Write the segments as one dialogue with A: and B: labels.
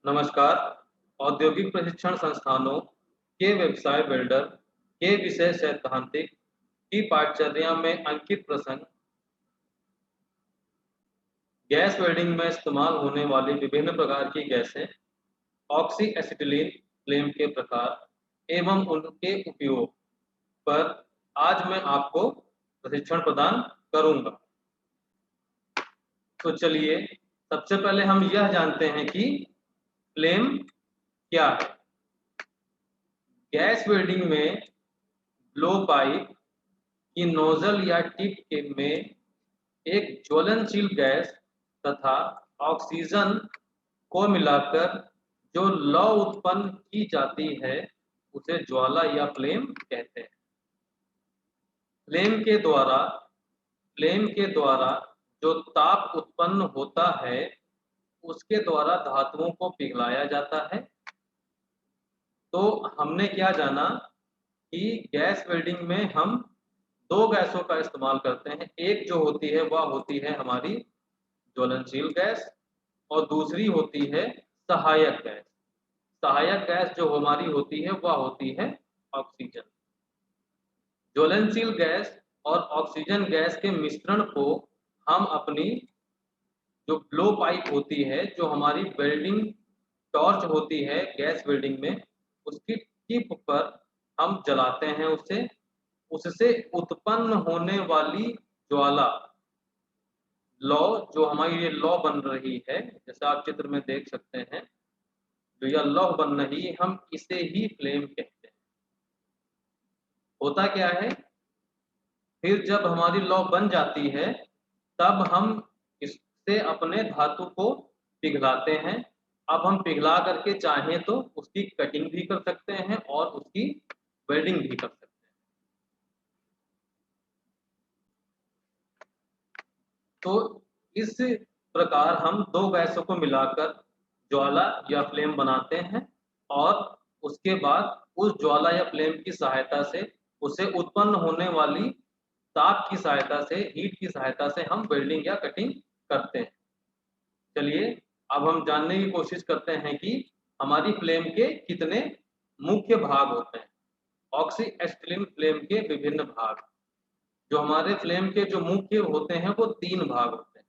A: नमस्कार। औद्योगिक प्रशिक्षण संस्थानों के व्यवसाय बिल्डर के विषय सैद्धांतिक की पाठचर्या में अंकित प्रसंग गैस वेल्डिंग में इस्तेमाल होने वाली विभिन्न प्रकार की गैसें, ऑक्सी एसिटिलीन फ्लेम के प्रकार एवं उनके उपयोग पर आज मैं आपको प्रशिक्षण प्रदान करूंगा। तो चलिए सबसे पहले हम यह जानते हैं कि फ्लेम क्या है। गैस वेल्डिंग में ब्लो पाइप की नोजल या टिप के में एक ज्वलनशील गैस तथा ऑक्सीजन को मिलाकर जो लौ उत्पन्न की जाती है उसे ज्वाला या फ्लेम कहते हैं। फ्लेम के द्वारा जो ताप उत्पन्न होता है उसके द्वारा धातुओं को पिघलाया जाता है। तो हमने क्या जाना कि गैस वेल्डिंग में हम दो गैसों का इस्तेमाल करते हैं। एक जो होती है वह होती है हमारी ज्वलनशील गैस और दूसरी होती है सहायक गैस। सहायक गैस जो हमारी होती है वह होती है ऑक्सीजन। ज्वलनशील गैस और ऑक्सीजन गैस के मिश्रण को हम अपनी जो ब्लो पाइप होती है, जो हमारी वेल्डिंग टॉर्च होती है गैस वेल्डिंग में, उसकी टिप पर हम जलाते हैं। उससे उत्पन्न होने वाली ज्वाला लौ, जो हमारी ये लौ बन रही है, जैसे आप चित्र में देख सकते हैं, जो यह लौ बन रही है, हम इसे ही फ्लेम कहते हैं। होता क्या है, फिर जब हमारी लौ बन जाती है तब हम इससे अपने धातु को पिघलाते हैं। अब हम पिघला करके चाहें तो उसकी कटिंग भी कर सकते हैं और उसकी वेल्डिंग भी कर सकते हैं। तो इस प्रकार हम दो गैसों को मिलाकर ज्वाला या फ्लेम बनाते हैं और उसके बाद उस ज्वाला या फ्लेम की सहायता से उसे उत्पन्न होने वाली ताप की सहायता से, हीट की सहायता से हम वेल्डिंग या कटिंग करते हैं। चलिए अब हम जानने की कोशिश करते हैं कि हमारी फ्लेम के कितने मुख्य भाग होते हैं। ऑक्सी एसिटिलीन फ्लेम के विभिन्न भाग। जो हमारे फ्लेम के जो मुख्य होते हैं वो तीन भाग होते हैं।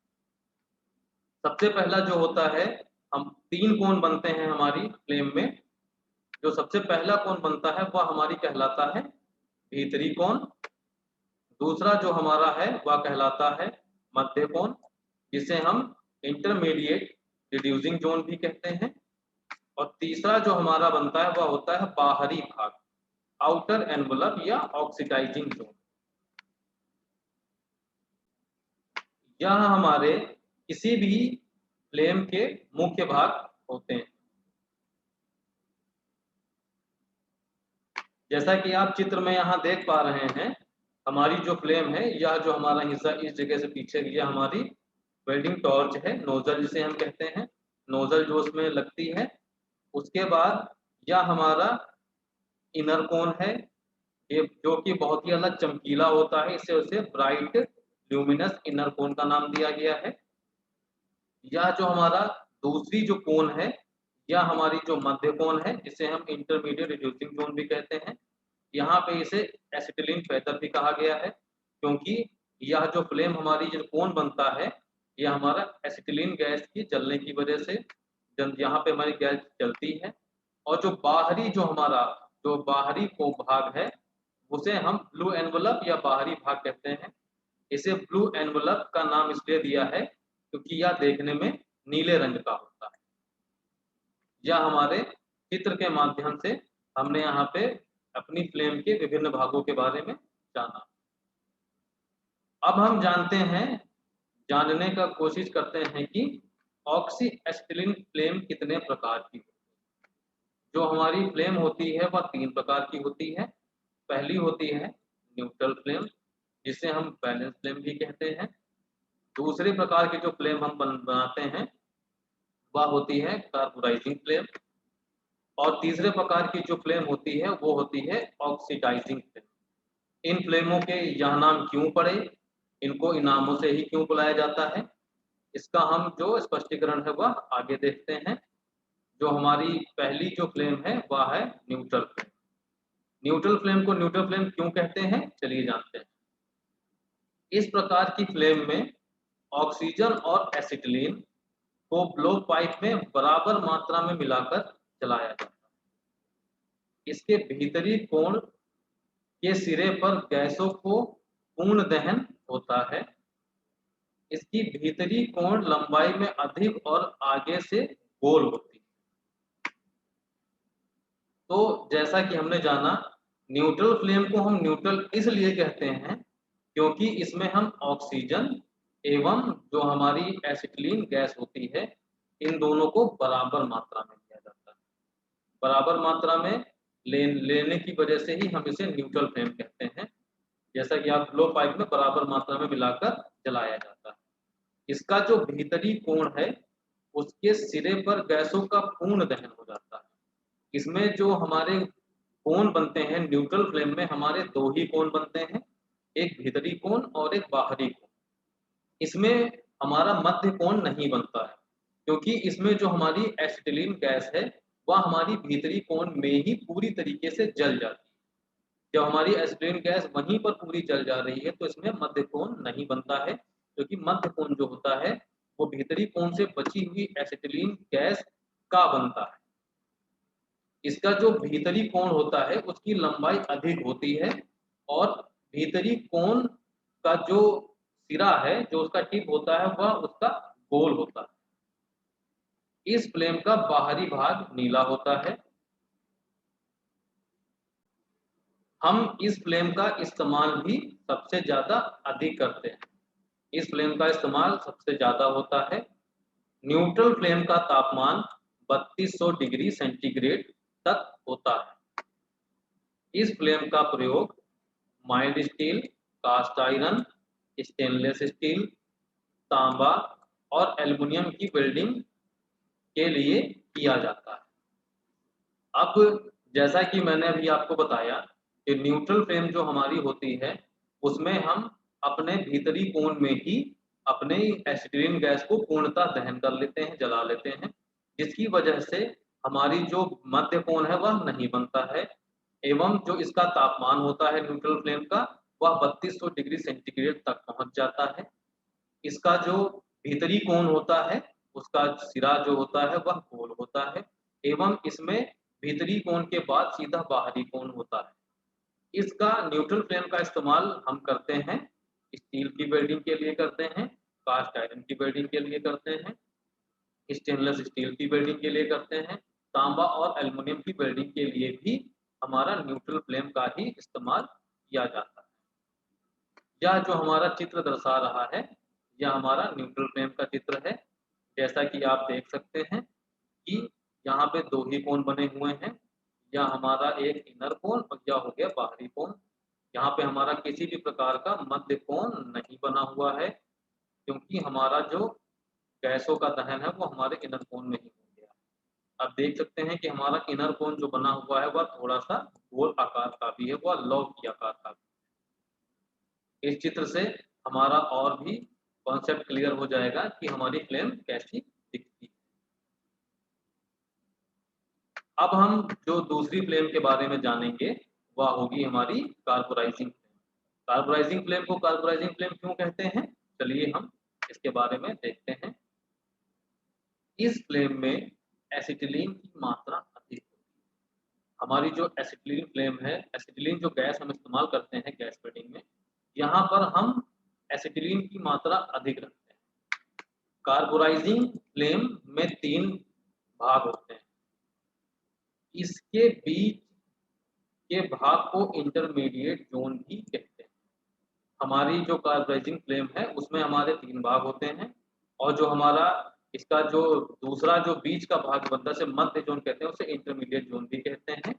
A: सबसे पहला जो होता है, हम तीन कोण बनते हैं हमारी फ्लेम में। जो सबसे पहला कोण बनता है वह हमारी कहलाता है भीतरी कोण। दूसरा जो हमारा है वह कहलाता है मध्य कोण, जिसे हम इंटरमीडिएट रिड्यूसिंग जोन भी कहते हैं। और तीसरा जो हमारा बनता है वह होता है बाहरी भाग, आउटर एनवलप या ऑक्सीडाइजिंग जोन। यह हमारे किसी भी फ्लेम के मुख्य भाग होते हैं। जैसा कि आप चित्र में यहाँ देख पा रहे हैं, हमारी जो फ्लेम है, यह जो हमारा हिस्सा इस जगह से पीछे, यह हमारी वेल्डिंग टॉर्च है, नोजल जिसे हम कहते हैं। नोजल जो उसमें लगती है, उसके बाद यह हमारा इनर कोन है, ये जो कि बहुत ही अलग चमकीला होता है, इसे उसे ब्राइट ल्यूमिनस इनर कोन का नाम दिया गया है। यह जो हमारा दूसरी जो कोन है, यह हमारी जो मध्य कोन है, जिसे हम इंटरमीडिएट रिड्यूसिंग जोन भी कहते हैं। यहाँ पे इसे एसिटिलीन फेदर भी कहा गया है, क्योंकि यह जो फ्लेम हमारी जो कोन बनता है, यह हमारा एसिटिलीन गैस की जलने की वजह से यहाँ पे हमारी गैस जलती है। और जो बाहरी को भाग है, उसे हम ब्लू एनवलप या बाहरी भाग कहते हैं। इसे ब्लू एनवलप का नाम इसलिए दिया है क्योंकि यह देखने में नीले रंग का होता है। यह हमारे चित्र के माध्यम से हमने यहाँ पे अपनी फ्लेम के विभिन्न भागों के बारे में जाना। अब हम जानने का कोशिश करते हैं कि ऑक्सी एसिटिलीन फ्लेम कितने प्रकार की होती है। जो हमारी फ्लेम होती है वह तीन प्रकार की होती है। पहली होती है न्यूट्रल फ्लेम, जिसे हम बैलेंस फ्लेम भी कहते हैं। दूसरे प्रकार की जो फ्लेम हम बनाते हैं वह होती है कार्बोराइजिंग फ्लेम। और तीसरे प्रकार की जो फ्लेम होती है वो होती है ऑक्सीडाइजिंग फ्लेम। इन फ्लेमों के यह नाम क्यों पड़े, इनको इन नामों से ही क्यों बुलाया जाता है, इसका हम जो स्पष्टीकरण है वह आगे देखते हैं। जो हमारी पहली जो फ्लेम है वह है न्यूट्रल फ्लेम। न्यूट्रल फ्लेम को न्यूट्रल फ्लेम क्यों कहते हैं, चलिए जानते हैं। इस प्रकार की फ्लेम में ऑक्सीजन और एसिटिलीन को ब्लो पाइप में बराबर मात्रा में मिलाकर जलाया जाता है। इसके भीतरी कोण के सिरे पर गैसों को पूर्ण दहन होता है। इसकी भीतरी कोण लंबाई में अधिक और आगे से गोल होती है। तो जैसा कि हमने जाना, न्यूट्रल फ्लेम को हम न्यूट्रल इसलिए कहते हैं क्योंकि इसमें हम ऑक्सीजन एवं जो हमारी एसिटिलीन गैस होती है, इन दोनों को बराबर मात्रा में लिया जाता है। बराबर मात्रा में लेने की वजह से ही हम इसे न्यूट्रल फ्लेम कहते हैं। जैसा कि आप ब्लो पाइप में बराबर मात्रा में मिलाकर जलाया जाता है। इसका जो भीतरी कोण है, उसके सिरे पर गैसों का पूर्ण दहन हो जाता है। इसमें जो हमारे कोण बनते हैं न्यूट्रल फ्लेम में, हमारे दो ही कोण बनते हैं, एक भीतरी कोण और एक बाहरी कोण। इसमें हमारा मध्य कोण नहीं बनता है क्योंकि इसमें जो हमारी एसिटिलीन गैस है वह हमारी भीतरी कोण में ही पूरी तरीके से जल जाती है। जब हमारी एसिटिलीन गैस वहीं पर पूरी जल जा रही है तो इसमें मध्य कोण नहीं बनता है, क्योंकि मध्य कोण जो होता है वो भीतरी कोण से बची हुई एसिटिलीन गैस का बनता है। इसका जो भीतरी कोण होता है उसकी लंबाई अधिक होती है और भीतरी कोण का जो सिरा है, जो उसका टिप होता है, वह उसका गोल होता है। इस फ्लेम का बाहरी भाग नीला होता है। हम इस फ्लेम का इस्तेमाल भी सबसे ज्यादा अधिक करते हैं। इस फ्लेम का इस्तेमाल सबसे ज्यादा होता है। न्यूट्रल फ्लेम का तापमान 3200 डिग्री सेंटीग्रेड तक होता है। इस फ्लेम का प्रयोग mild steel, cast iron, stainless steel, तांबा और एल्युमिनियम की वेल्डिंग के लिए किया जाता है। अब जैसा कि मैंने अभी आपको बताया कि न्यूट्रल फ्लेम जो हमारी होती है उसमें हम अपने भीतरी कोण में ही अपने एसिटिलीन गैस को पूर्णतः दहन कर लेते हैं, जला लेते हैं, जिसकी वजह से हमारी जो मध्य कोण है वह नहीं बनता है एवं जो इसका तापमान होता है न्यूट्रल फ्लेम का वह 3200 डिग्री सेंटीग्रेड तक पहुंच जाता है। इसका जो भीतरी कोण होता है उसका सिरा जो होता है वह गोल होता है एवं इसमें भीतरी कोण के बाद सीधा बाहरी कोण होता है। इसका न्यूट्रल फ्लेम का इस्तेमाल हम करते हैं, स्टील की वेल्डिंग के लिए करते हैं, कास्ट आयरन की वेल्डिंग के लिए करते हैं, स्टेनलेस स्टील की वेल्डिंग के लिए करते हैं, तांबा और एल्युमिनियम की वेल्डिंग के लिए भी हमारा न्यूट्रल फ्लेम का ही इस्तेमाल किया जाता है। यह जो हमारा चित्र दर्शा रहा है यह हमारा न्यूट्रल फ्लेम का चित्र है। जैसा कि आप देख सकते हैं कि यहाँ पे दो ही कोण बने हुए हैं। यह हमारा एक इनर कोण और यह हो गया बाहरी कोण। यहाँ पे हमारा किसी भी प्रकार का मध्य कोण नहीं बना हुआ है क्योंकि हमारा जो गैसों का दहन है वो हमारे इनर कोण में ही हो गया। अब देख सकते हैं कि हमारा इनर कोण जो बना हुआ है वह थोड़ा सा गोल आकार का भी है, वह लौह की आकार का भी। इस चित्र से हमारा और भी कॉन्सेप्ट क्लियर हो जाएगा कि हमारी फ्लेम कैसी दिखती है। अब हम जो दूसरी फ्लेम के बारे में जानेंगे वह होगी हमारी कार्बोराइजिंग फ्लेम। कार्बोराइजिंग फ्लेम को कार्बोराइजिंग फ्लेम क्यों कहते हैं, चलिए हम इसके बारे में देखते हैं। इस फ्लेम में एसिटिलीन की मात्रा अधिक होती है। हमारी जो एसिटिलीन फ्लेम है, एसिटिलीन जो गैस हम इस्तेमाल करते हैं गैस वेल्डिंग में, यहाँ पर हम एसिटिलीन की मात्रा अधिक रखते हैं। कार्बोराइजिंग फ्लेम में 3 भाग होते हैं। इसके बीच के भाग को इंटरमीडिएट जोन भी कहते हैं। हमारी जो कार्बोराइजिंग फ्लेम है उसमें हमारे 3 भाग होते हैं और जो हमारा इसका जो दूसरा जो बीच का भाग बनता है उसे मध्य जोन कहते हैं, उसे इंटरमीडिएट जोन भी कहते हैं।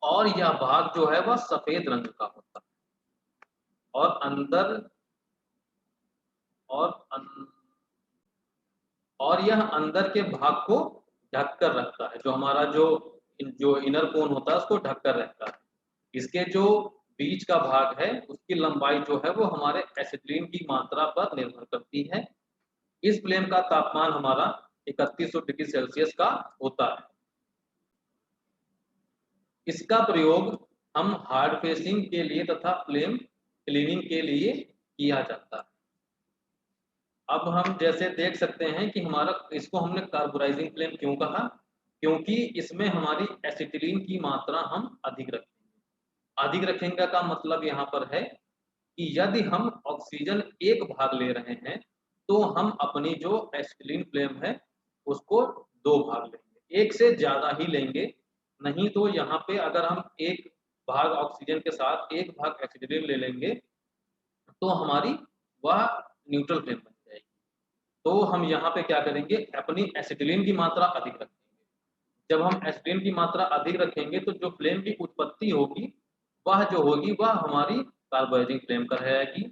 A: और यह भाग जो है वह सफेद रंग का होता है और अंदर और और यह अंदर के भाग को ढककर रखता है। जो हमारा जो इनर कोन होता है उसको ढककर रखता है। इसके जो बीच का भाग है उसकी लंबाई जो है वो हमारे एसिटिलीन की मात्रा पर निर्भर करती है। इस फ्लेम का तापमान हमारा 3100 डिग्री सेल्सियस का होता है। इसका प्रयोग हम हार्ड फेसिंग के लिए तथा फ्लेम क्लीनिंग के लिए किया जाता है। अब हम जैसे देख सकते हैं कि हमारा इसको हमने कार्बोराइजिंग फ्लेम क्यों कहा, क्योंकि इसमें हमारी एसिटिलीन की मात्रा हम अधिक रखेंगे। अधिक रखेंगे का मतलब यहाँ पर है कि यदि हम ऑक्सीजन 1 भाग ले रहे हैं तो हम अपनी जो एसिटिलीन फ्लेम है उसको 2 भाग लेंगे, 1 से ज़्यादा ही लेंगे। नहीं तो यहाँ पे अगर हम 1 भाग ऑक्सीजन के साथ 1 भाग एसिटिलीन ले लेंगे तो हमारी वह न्यूट्रल फ्लेम बन जाएगी। तो हम यहाँ पे क्या करेंगे, अपनी एसिटिलीन की मात्रा अधिक रखेंगे। जब हम एसिटिलीन की मात्रा अधिक रखेंगे तो जो फ्लेम की उत्पत्ति होगी वह जो होगी वह हमारी कार्बोराइजिंग फ्लेम कहलाएगी।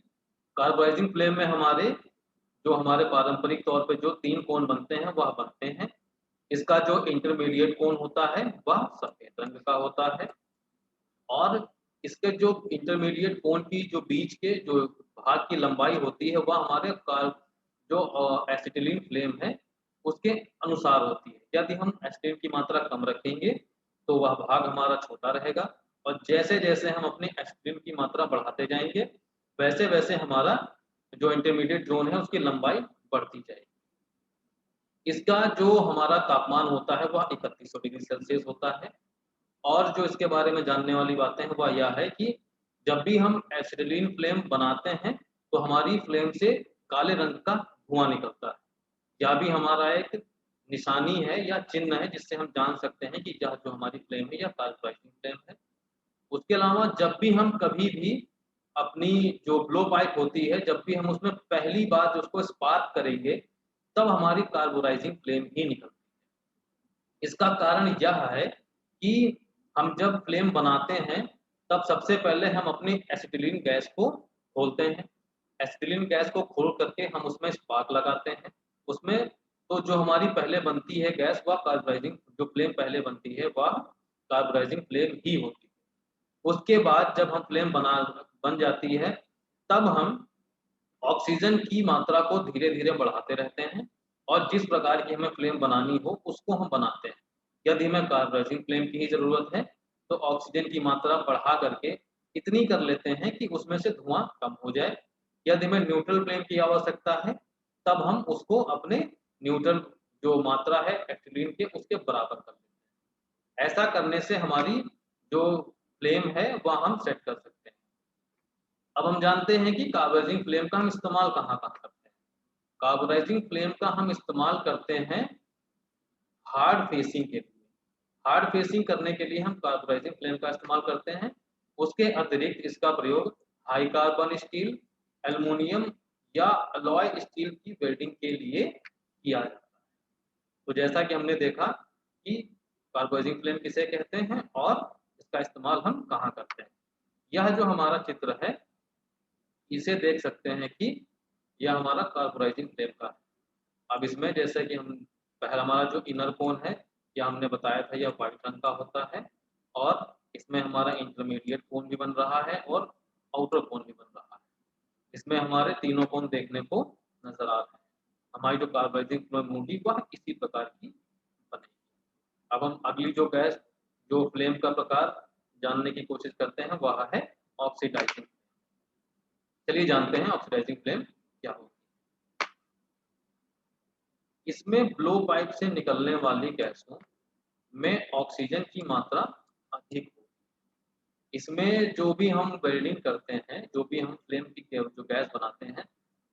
A: कार्बोराइजिंग फ्लेम में हमारे पारंपरिक तौर पे जो 3 कोण बनते हैं वह बनते हैं। इसका जो इंटरमीडिएट कोण होता है वह सफेद रंग का होता है और इसके जो इंटरमीडिएट कोण की जो बीच के जो भाग की लंबाई होती है वह हमारे जो एसिटिलीन फ्लेम है उसके अनुसार होती है। यदि हम एसिटिलीन की मात्रा कम रखेंगे तो वह भाग हमारा छोटा रहेगा और जैसे जैसे हम अपनी एसिटिलीन की मात्रा बढ़ाते जाएंगे वैसे वैसे हमारा जो इंटरमीडिएट जोन है उसकी लंबाई बढ़ती जाएगी। इसका जो हमारा तापमान होता है वह 3100 डिग्री सेल्सियस होता है। और जो इसके बारे में जानने वाली बातें हैं वह यह है कि जब भी हम एसिटिलीन फ्लेम बनाते हैं तो हमारी फ्लेम से काले रंग का धुआं निकलता है। यह भी हमारा एक निशानी है या चिन्ह है जिससे हम जान सकते हैं कि यह जो हमारी फ्लेम है यह कार्बोराइजिंग फ्लेम है। उसके अलावा जब भी हम कभी भी अपनी जो ब्लो पाइप होती है जब भी हम उसमें पहली बार उसको स्पार्क करेंगे तब हमारी कार्बोराइजिंग फ्लेम ही निकलती है। इसका कारण यह है कि हम जब फ्लेम बनाते हैं तब सबसे पहले हम अपनी एसिटिलीन गैस को खोलते हैं। एसिटिलीन गैस को खोल करके हम उसमें स्पार्क लगाते हैं। उसमें तो जो हमारी पहले बनती है गैस वह कार्बोराइजिंग जो फ्लेम पहले बनती है वह कार्बोराइजिंग फ्लेम ही होती है। उसके बाद जब हम फ्लेम बन जाती है तब हम ऑक्सीजन की मात्रा को धीरे-धीरे बढ़ाते रहते हैं और जिस प्रकार की हमें फ्लेम बनानी हो उसको हम बनाते हैं। यदि हमें कार्बोराइजिंग फ्लेम की ही ज़रूरत है तो ऑक्सीजन की मात्रा बढ़ा करके इतनी कर लेते हैं कि उसमें से धुआं कम हो जाए। यदि हमें न्यूट्रल फ्लेम की आवश्यकता है तब हम उसको अपने न्यूट्रल जो मात्रा है एसिटिलीन के उसके बराबर कर देते हैं। ऐसा करने से हमारी जो फ्लेम है वह हम सेट कर सकते हैं। अब हम जानते हैं कि कार्बोराइजिंग फ्लेम का हम इस्तेमाल कहाँ-कहाँ करते हैं। कार्बोराइजिंग फ्लेम का हम इस्तेमाल करते हैं हार्ड फेसिंग के लिए। हार्ड फेसिंग करने के लिए हम कार्बोराइजिंग फ्लेम का इस्तेमाल करते हैं। उसके अतिरिक्त इसका प्रयोग हाई कार्बन स्टील, एल्युमिनियम या अलॉय स्टील की वेल्डिंग के लिए किया जाता है। तो जैसा कि हमने देखा कि कार्बोराइजिंग फ्लेम किसे कहते हैं और इसका इस्तेमाल हम कहाँ करते हैं। यह जो हमारा चित्र है इसे देख सकते हैं कि यह हमारा कार्बोराइजिंग फ्लेम का है। अब इसमें जैसे कि हम पहला हमारा जो इनर कोन है या हमने बताया था यह व्हाइट रंग का होता है और इसमें हमारा इंटरमीडिएट कोन भी बन रहा है और आउटर कोन भी बन रहा है। इसमें हमारे तीनों कोन देखने को नजर आ रहे हैं। हमारी जो कार्बोराइजिंग फ्लेम होगी वह इसी प्रकार की बनेगी। अब हम अगली जो गैस जो फ्लेम का प्रकार जानने की कोशिश करते हैं वह है ऑक्सीडाइजिंग। चलिए जानते हैं ऑक्सीडाइजिंग फ्लेम क्या होगी। इसमें ब्लो पाइप से निकलने वाली गैसों में ऑक्सीजन की मात्रा अधिक होगी। इसमें जो भी हम वेल्डिंग करते हैं, जो भी हम फ्लेम की जो गैस बनाते हैं,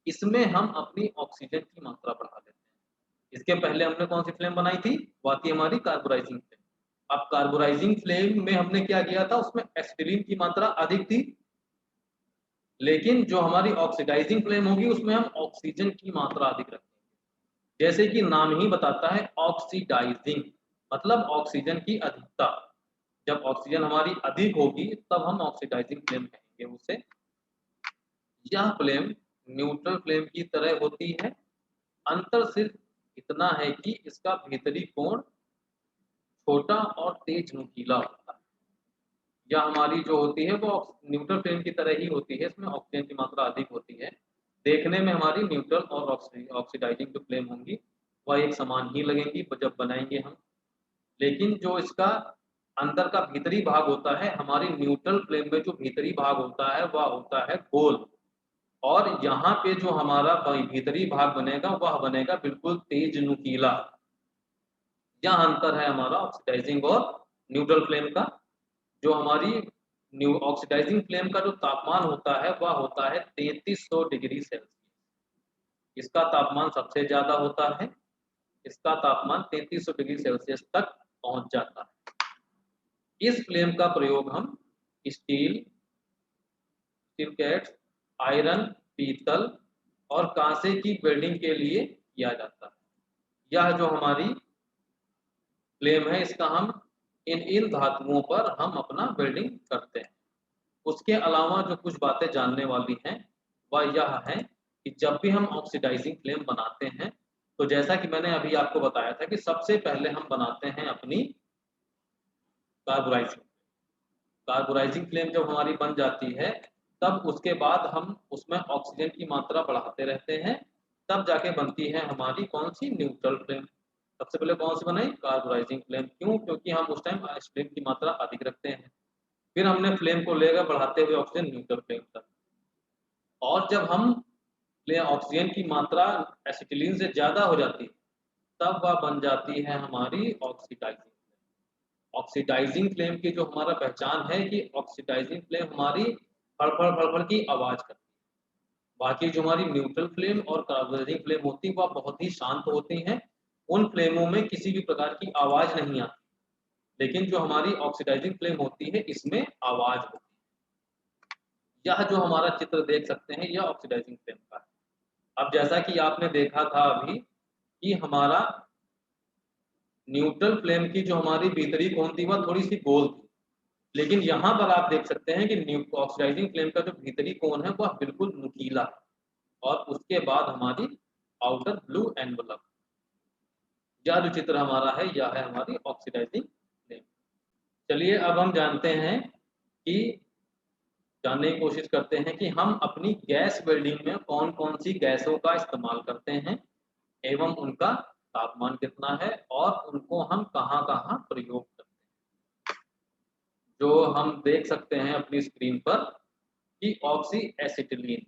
A: इसमें हम अपनी ऑक्सीजन की मात्रा बढ़ा देते हैं। इसके पहले हमने कौन सी फ्लेम बनाई थी? वह थी हमारी कार्बोराइजिंग फ्लेम। अब कार्बोराइजिंग फ्लेम में हमने क्या किया था? उसमें एसिटिलीन की मात्रा अधिक थी, लेकिन जो हमारी ऑक्सीडाइजिंग फ्लेम होगी उसमें हम ऑक्सीजन की मात्रा अधिक रखेंगे। जैसे कि नाम ही बताता है ऑक्सीडाइजिंग मतलब ऑक्सीजन की अधिकता। जब ऑक्सीजन हमारी अधिक होगी तब हम ऑक्सीडाइजिंग फ्लेम कहेंगे उसे। यह फ्लेम न्यूट्रल फ्लेम की तरह होती है। अंतर सिर्फ इतना है कि इसका भीतरी कोण छोटा और तेज नुकीला होता है। यह हमारी जो होती है वो न्यूट्रल फ्लेम की तरह ही होती है। इसमें ऑक्सीजन की मात्रा अधिक होती है। देखने में हमारी न्यूट्रल और ऑक्सीडाइजिंग जो फ्लेम होंगी वह एक समान ही लगेंगी जब बनाएंगे हम। लेकिन जो इसका अंदर का भीतरी भाग होता है, हमारी न्यूट्रल फ्लेम में जो भीतरी भाग होता है वह होता है गोल, और यहाँ पे जो हमारा भीतरी भाग बनेगा वह बनेगा बिल्कुल तेज नुकीला। यह अंतर है हमारा ऑक्सीडाइजिंग और न्यूट्रल फ्लेम का। जो हमारी ऑक्सीडाइजिंग फ्लेम का जो तापमान होता है वह होता है 3300 डिग्री सेल्सियस। इसका तापमान सबसे ज्यादा होता है, इसका तापमान 3300 डिग्री सेल्सियस तक पहुंच जाता है। इस फ्लेम का प्रयोग हम स्टील, स्टील कैट्स, आयरन, पीतल और कांसे की वेल्डिंग के लिए किया जाता है। यह जो हमारी फ्लेम है, इसका हम इन धातुओं पर हम अपना वेल्डिंग करते हैं। उसके अलावा जो कुछ बातें जानने वाली हैं वह यह है कि जब भी हम ऑक्सीडाइजिंग फ्लेम बनाते हैं, तो जैसा कि मैंने अभी आपको बताया था कि सबसे पहले हम बनाते हैं अपनी कार्बोराइजिंग। कार्बोराइजिंग फ्लेम जब हमारी बन जाती है, तब उसके बाद हम उसमें ऑक्सीजन की मात्रा बढ़ाते रहते हैं, तब जाके बनती है हमारी कौन सी, न्यूट्रल फ्लेम। सबसे पहले कौन सी बनाई, कार्बोराइजिंग फ्लेम। क्यों? क्योंकि हम उस टाइम इस फ्लेम की मात्रा अधिक रखते हैं। फिर हमने फ्लेम को लेकर बढ़ाते हुए ऑक्सीजन न्यूट्रल फ्लेम तक, और जब हम ऑक्सीजन की मात्रा एसिटिलीन से ज्यादा हो जाती है, तब वह बन जाती है हमारी ऑक्सीडाइजिंग। ऑक्सीडाइजिंग फ्लेम की जो हमारा पहचान है कि ऑक्सीडाइजिंग फ्लेम हमारी फड़फड़ फड़फड़ की आवाज करती है। बाकी जो हमारी न्यूट्रल फ्लेम और कार्बोराइजिंग फ्लेम होती है वह बहुत ही शांत होती हैं। उन फ्लेमों में किसी भी प्रकार की आवाज नहीं आती, लेकिन जो हमारी ऑक्सीडाइजिंग फ्लेम होती है इसमें आवाज होती है। यह जो हमारा चित्र देख सकते हैं यह ऑक्सीडाइजिंग फ्लेम का है। अब जैसा कि आपने देखा था अभी कि हमारा न्यूट्रल फ्लेम की जो हमारी भीतरी कोण थी वह थोड़ी सी गोल थी, लेकिन यहाँ पर आप देख सकते हैं कि ऑक्सीडाइजिंग फ्लेम का जो भीतरी कोण है वह बिल्कुल नुकीला है, और उसके बाद हमारी आउटर ब्लू एनवलप। यह जो चित्र हमारा है यह है हमारी ऑक्सीडाइजिंग फ्लेम। चलिए अब हम जानते हैं कि जानने की कोशिश करते हैं कि हम अपनी गैस वेल्डिंग में कौन कौन सी गैसों का इस्तेमाल करते हैं, एवं उनका तापमान कितना है, और उनको हम कहाँ कहाँ प्रयोग करते हैं। जो हम देख सकते हैं अपनी स्क्रीन पर कि ऑक्सी एसिटिलीन,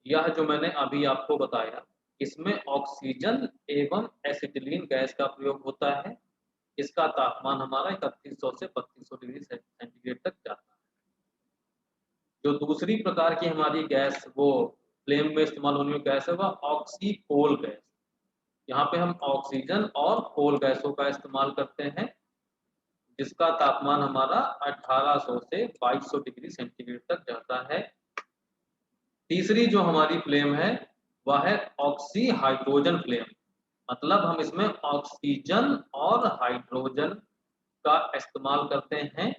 A: यह जो मैंने अभी आपको बताया, इसमें ऑक्सीजन एवं एसिटिलीन गैस का प्रयोग होता है। इसका तापमान हमारा 3100 से 3200 डिग्री सेंटीग्रेड तक जाता है। जो दूसरी प्रकार की हमारी गैस वो फ्लेम में इस्तेमाल होने वाली गैस है वह ऑक्सी कोल गैस। यहाँ पे हम ऑक्सीजन और कोल गैसों का इस्तेमाल करते हैं, जिसका तापमान हमारा 1800 से 2200 डिग्री सेंटीग्रेड तक जाता है। तीसरी जो हमारी फ्लेम है वह है ऑक्सी हाइड्रोजन फ्लेम, मतलब हम इसमें ऑक्सीजन और हाइड्रोजन का इस्तेमाल करते हैं,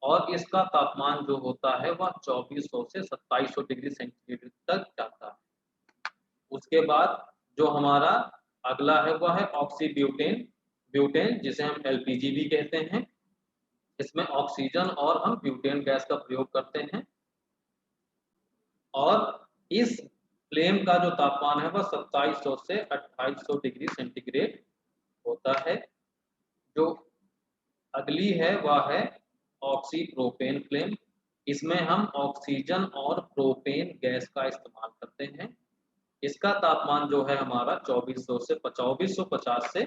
A: और इसका तापमान जो होता है वह 2400 से 2700 डिग्री सेंटीग्रेड तक जाता है। उसके बाद जो हमारा अगला है वह है ऑक्सी ब्यूटेन, ब्यूटेन जिसे हम एलपीजी भी कहते हैं। इसमें ऑक्सीजन और हम ब्यूटेन गैस का प्रयोग करते हैं, और इस फ्लेम का जो तापमान है वह 2700 से 2800 डिग्री सेंटीग्रेड होता है। जो अगली है वह है ऑक्सी प्रोपेन फ्लेम। इसमें हम ऑक्सीजन और प्रोपेन गैस का इस्तेमाल करते हैं। इसका तापमान जो है हमारा 2450 से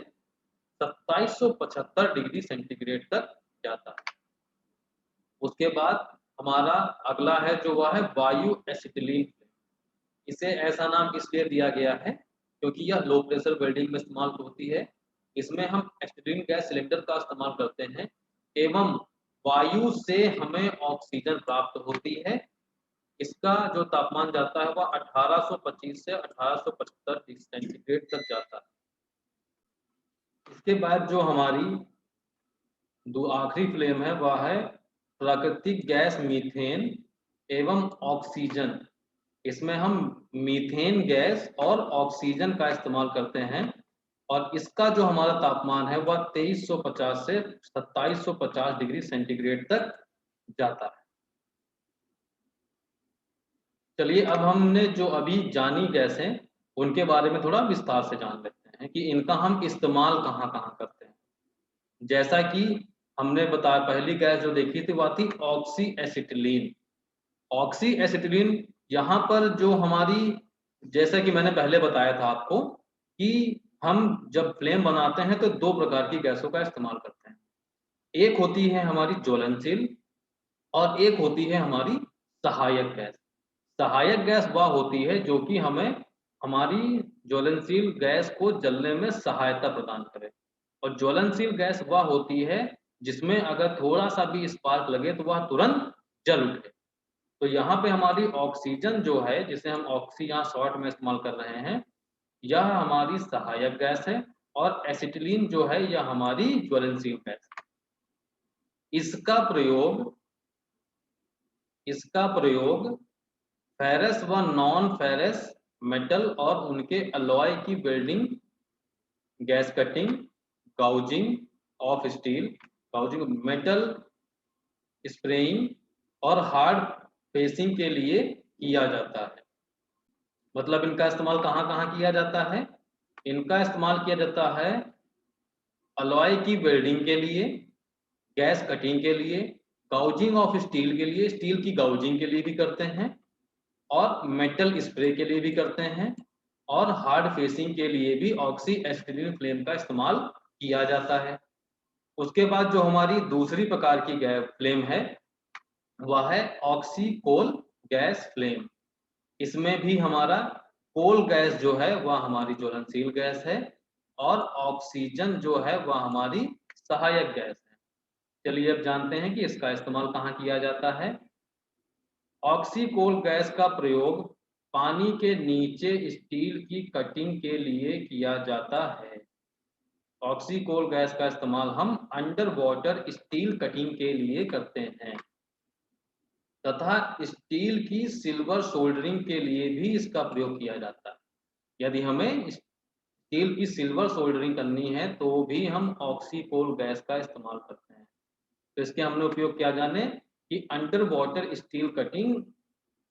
A: 2775 डिग्री सेंटीग्रेड तक जाता है। उसके बाद हमारा अगला है जो वह है वायु एसिटिलीन फ्लेम। इसे ऐसा नाम इसलिए दिया गया है क्योंकि यह लो प्रेशर वेल्डिंग में इस्तेमाल होती है। इसमें हम एसिटिलीन गैस सिलेंडर का इस्तेमाल करते हैं, एवं वायु से हमें ऑक्सीजन प्राप्त होती है। इसका जो तापमान जाता है वह 1825 से 1875 डिग्री सेंटीग्रेड तक जाता है। इसके बाद जो हमारी दो आखिरी फ्लेम है वह है प्राकृतिक गैस मीथेन एवं ऑक्सीजन। इसमें हम मीथेन गैस और ऑक्सीजन का इस्तेमाल करते हैं, और इसका जो हमारा तापमान है वह 2350 से 2750 डिग्री सेंटीग्रेड तक जाता है। चलिए अब हमने जो अभी जानी गैसें उनके बारे में थोड़ा विस्तार से जान लेते हैं। हैं कि इनका हम इस्तेमाल कहाँ कहाँ करते हैं। जैसा कि हमने बताया, पहली गैस जो देखी थी वह थी ऑक्सी एसिटिलीन। ऑक्सी एसिटिलीन यहाँ पर जो हमारी, जैसा कि मैंने पहले बताया था आपको कि हम जब फ्लेम बनाते हैं तो दो प्रकार की गैसों का इस्तेमाल करते हैं। एक होती है हमारी ज्वलनशील और एक होती है हमारी सहायक गैस। सहायक गैस वह होती है जो कि हमें हमारी ज्वलनशील गैस को जलने में सहायता प्रदान करे, और ज्वलनशील गैस वह होती है जिसमें अगर थोड़ा सा भी स्पार्क लगे तो वह तुरंत जल उठे। तो यहाँ पे हमारी ऑक्सीजन जो है, जिसे हम ऑक्सी यहाँ शॉर्ट में इस्तेमाल कर रहे हैं, यह हमारी सहायक गैस है, और एसिटिलीन जो है यह हमारी ज्वलनशील गैस है। इसका प्रयोग फेरस व नॉन फेरस मेटल और उनके अलॉय की welding, gas cutting, gauging of steel, gauging metal, spraying और हार्ड फेसिंग के लिए किया जाता है। मतलब इनका इस्तेमाल कहाँ कहाँ किया जाता है? इनका इस्तेमाल किया जाता है अलॉय की वेल्डिंग के लिए, गैस कटिंग के लिए, गाउजिंग ऑफ स्टील के लिए, स्टील की गाउजिंग के लिए भी करते हैं, और मेटल स्प्रे के लिए भी करते हैं, और हार्ड फेसिंग के लिए भी ऑक्सी एसिटिलीन फ्लेम का इस्तेमाल किया जाता है। उसके बाद जो हमारी दूसरी प्रकार की फ्लेम है वह है ऑक्सी कोल गैस फ्लेम। इसमें भी हमारा कोल गैस जो है वह हमारी ज्वलनशील गैस है, और ऑक्सीजन जो है वह हमारी सहायक गैस है। चलिए अब जानते हैं कि इसका इस्तेमाल कहाँ किया जाता है। ऑक्सीकोल गैस का प्रयोग पानी के नीचे स्टील की कटिंग के लिए किया जाता है। ऑक्सीकोल गैस का इस्तेमाल हम अंडर वाटर स्टील कटिंग के लिए करते हैं, तथा स्टील की सिल्वर सोल्डरिंग के लिए भी इसका प्रयोग किया जाता है। यदि हमें स्टील की सिल्वर सोल्डरिंग करनी है तो भी हम ऑक्सीकोल गैस का इस्तेमाल करते हैं। तो इसके हमने उपयोग क्या जाने कि अंडर वाटर स्टील कटिंग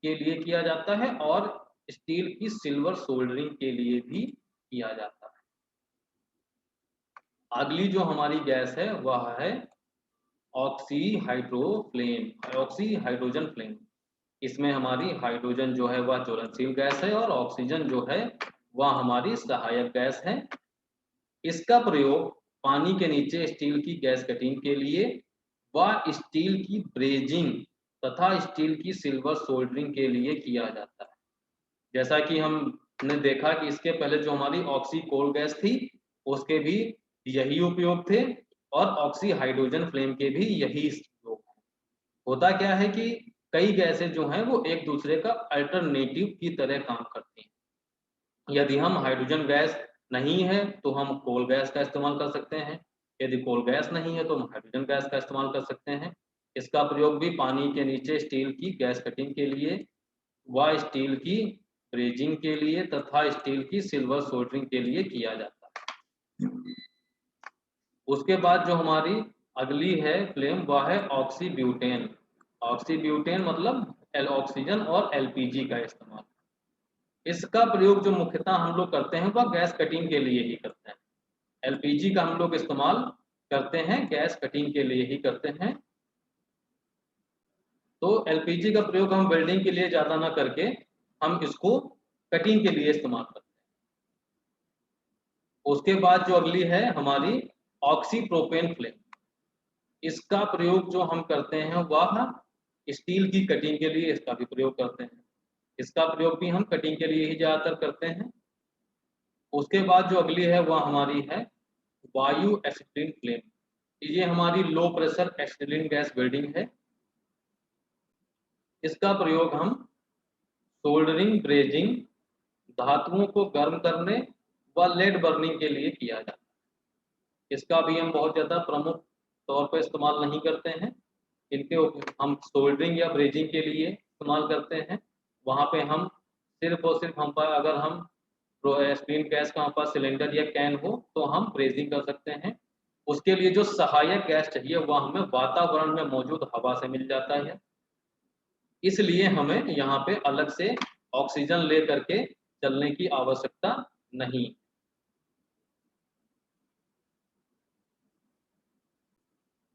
A: के लिए किया जाता है, और स्टील की सिल्वर सोल्डरिंग के लिए भी किया जाता है। अगली जो हमारी गैस है वह है ऑक्सी हाइड्रोजन फ्लेम। इसमें हमारी हाइड्रोजन जो है वह ज्वलनशील गैस है, और ऑक्सीजन जो है वह हमारी सहायक गैस है। इसका प्रयोग पानी के नीचे स्टील की गैस कटिंग के लिए व स्टील की ब्रेजिंग तथा स्टील की सिल्वर सोल्डरिंग के लिए किया जाता है। जैसा कि हमने देखा कि इसके पहले जो हमारी ऑक्सी कोल गैस थी उसके भी यही उपयोग थे, और ऑक्सी हाइड्रोजन फ्लेम के भी यही उपयोग है। होता क्या है कि कई गैसें जो हैं वो एक दूसरे का अल्टरनेटिव की तरह काम करती हैं। यदि हम हाइड्रोजन गैस नहीं है तो हम कोल गैस का इस्तेमाल कर सकते हैं, यदि कोल गैस नहीं है तो हम हाइड्रोजन गैस का इस्तेमाल कर सकते हैं। इसका प्रयोग भी पानी के नीचे स्टील की गैस कटिंग के लिए व स्टील की ब्रेजिंग के लिए तथा स्टील की सिल्वर सोल्डरिंग के लिए किया जाता है। उसके बाद जो हमारी अगली है फ्लेम वह है ऑक्सीब्यूटेन। ऑक्सीब्यूटेन मतलब ऑक्सीजन और एलपीजी का इस्तेमाल। इसका प्रयोग जो मुख्यतः हम लोग करते हैं वह गैस कटिंग के लिए ही करते हैं। एलपीजी का हम लोग इस्तेमाल करते हैं गैस कटिंग के लिए ही करते हैं। तो एलपीजी का प्रयोग हम वेल्डिंग के लिए ज़्यादा ना करके हम इसको कटिंग के लिए इस्तेमाल करते हैं। उसके बाद जो अगली है हमारी ऑक्सीप्रोपेन फ्लेम। इसका प्रयोग जो हम करते हैं वह स्टील की कटिंग के लिए इसका भी प्रयोग करते हैं। इसका प्रयोग भी हम कटिंग के लिए ही ज़्यादातर करते हैं। उसके बाद जो अगली है वह हमारी है वायु एसिटिलीन फ्लेम। ये हमारी low pressure acetylene gas welding है। इसका प्रयोग हम सोल्डरिंग, ब्रेजिंग, धातुओं को गर्म करने व लेड बर्निंग के लिए किया जाता है। इसका भी हम बहुत ज़्यादा प्रमुख तौर पर इस्तेमाल नहीं करते हैं। इनके हम सोल्डरिंग या ब्रेजिंग के लिए इस्तेमाल करते हैं। वहाँ पे हम सिर्फ और सिर्फ हम पर अगर हम एस्पिरिन गैस का हमारे पास सिलेंडर या कैन हो तो हम ब्रेजिंग कर सकते हैं। उसके लिए जो सहायक गैस चाहिए वह हमें वातावरण में मौजूद हवा से मिल जाता है, इसलिए हमें यहाँ पे अलग से ऑक्सीजन ले करके चलने की आवश्यकता नहीं।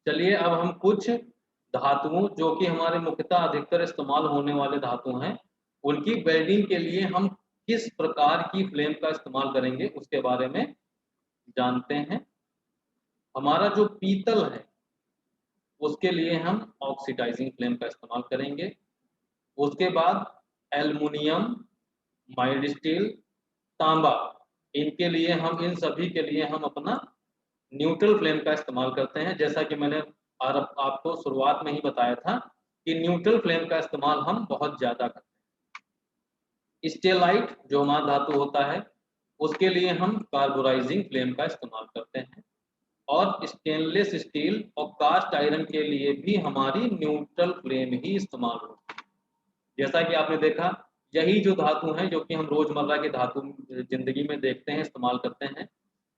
A: चलिए अब हम कुछ धातुओं जो कि हमारे मुख्यतः अधिकतर इस्तेमाल होने वाले धातु हैं, उनकी वेल्डिंग के लिए हम किस प्रकार की फ्लेम का इस्तेमाल करेंगे उसके बारे में जानते हैं। हमारा जो पीतल है उसके लिए हम ऑक्सीडाइजिंग फ्लेम का इस्तेमाल करेंगे। उसके बाद एल्युमिनियम, माइल्ड स्टील, तांबा, इनके लिए हम इन सभी के लिए हम अपना न्यूट्रल फ्लेम का इस्तेमाल करते हैं। जैसा कि मैंने आपको शुरुआत में ही बताया था कि न्यूट्रल फ्लेम का इस्तेमाल हम बहुत ज़्यादा करते हैं। स्टेलाइट जो हमारा धातु होता है उसके लिए हम कार्बोराइजिंग फ्लेम का इस्तेमाल करते हैं और स्टेनलेस स्टील और कास्ट आयरन के लिए भी हमारी न्यूट्रल फ्लेम ही इस्तेमाल होती है। जैसा कि आपने देखा, यही जो धातु हैं जो कि हम रोजमर्रा के धातु जिंदगी में देखते हैं, इस्तेमाल करते हैं,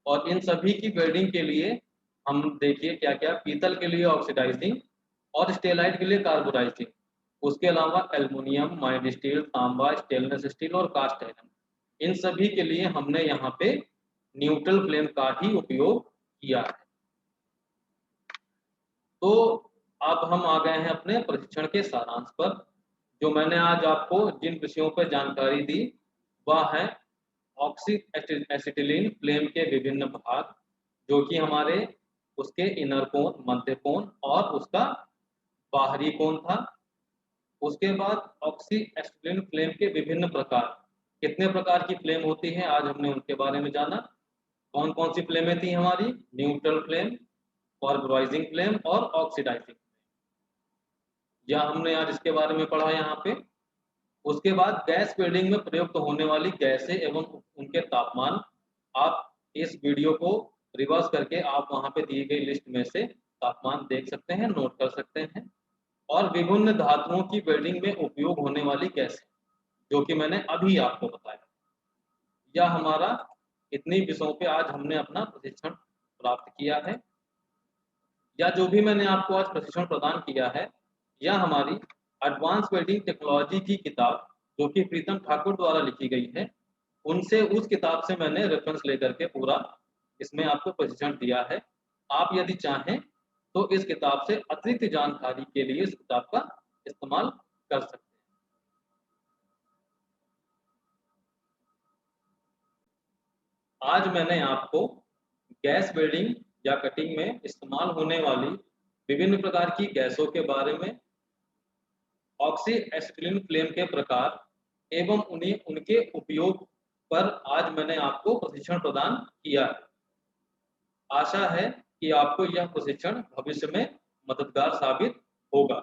A: और इन सभी की वेल्डिंग के लिए हम देखिए क्या क्या, पीतल के लिए ऑक्सीडाइजिंग और स्टेलाइट के लिए कार्बोराइजिंग, उसके अलावा एल्युमिनियम, माइल्ड स्टील, तांबा, स्टेनलेस स्टील और कास्ट आयरन, इन सभी के लिए हमने यहाँ पे न्यूट्रल फ्लेम का ही उपयोग किया है। तो अब हम आ गए हैं अपने प्रशिक्षण के सारांश पर। जो मैंने आज आपको जिन विषयों पर जानकारी दी वह है ऑक्सी एसिटिलीन फ्लेम के विभिन्न भाग, जो कि हमारे उसके इनर कोण, मध्य कोण और उसका बाहरी कोण था। उसके बाद ऑक्सी एसिटिलीन फ्लेम के विभिन्न प्रकार, कितने प्रकार की फ्लेम होती है आज हमने उनके बारे में जाना। कौन कौन सी फ्लेमें थी हमारी? न्यूट्रल फ्लेम, कार्बोराइजिंग फ्लेम और ऑक्सीडाइजिंग, या हमने आज इसके बारे में पढ़ा यहाँ पे। उसके बाद गैस वेल्डिंग में प्रयुक्त होने वाली गैसें एवं उनके तापमान, आप इस वीडियो को रिवर्स करके आप वहाँ पे दी गई लिस्ट में से तापमान देख सकते हैं, नोट कर सकते हैं। और विभिन्न धातुओं की वेल्डिंग में उपयोग होने वाली गैसें, जो कि मैंने अभी आपको बताया। यह हमारा इतनी विषयों पे आज हमने अपना प्रशिक्षण प्राप्त किया है, या जो भी मैंने आपको आज प्रशिक्षण प्रदान किया है, यह हमारी एडवांस वेल्डिंग टेक्नोलॉजी की किताब जो कि प्रीतम ठाकुर द्वारा लिखी गई है, उनसे उस किताब से मैंने रेफरेंस लेकर के पूरा इसमें आपको प्रशिक्षण दिया है। आप यदि चाहें तो इस किताब से अतिरिक्त जानकारी के लिए इस किताब का इस्तेमाल कर सकते हैं। आज मैंने आपको गैस वेल्डिंग या कटिंग में इस्तेमाल होने वाली विभिन्न प्रकार की गैसों के बारे में, ऑक्सी एसिटिलीन फ्लेम के प्रकार एवं उन्हें उनके उपयोग पर आज मैंने आपको प्रशिक्षण प्रदान किया है। आशा है कि आपको यह प्रशिक्षण भविष्य में मददगार साबित होगा।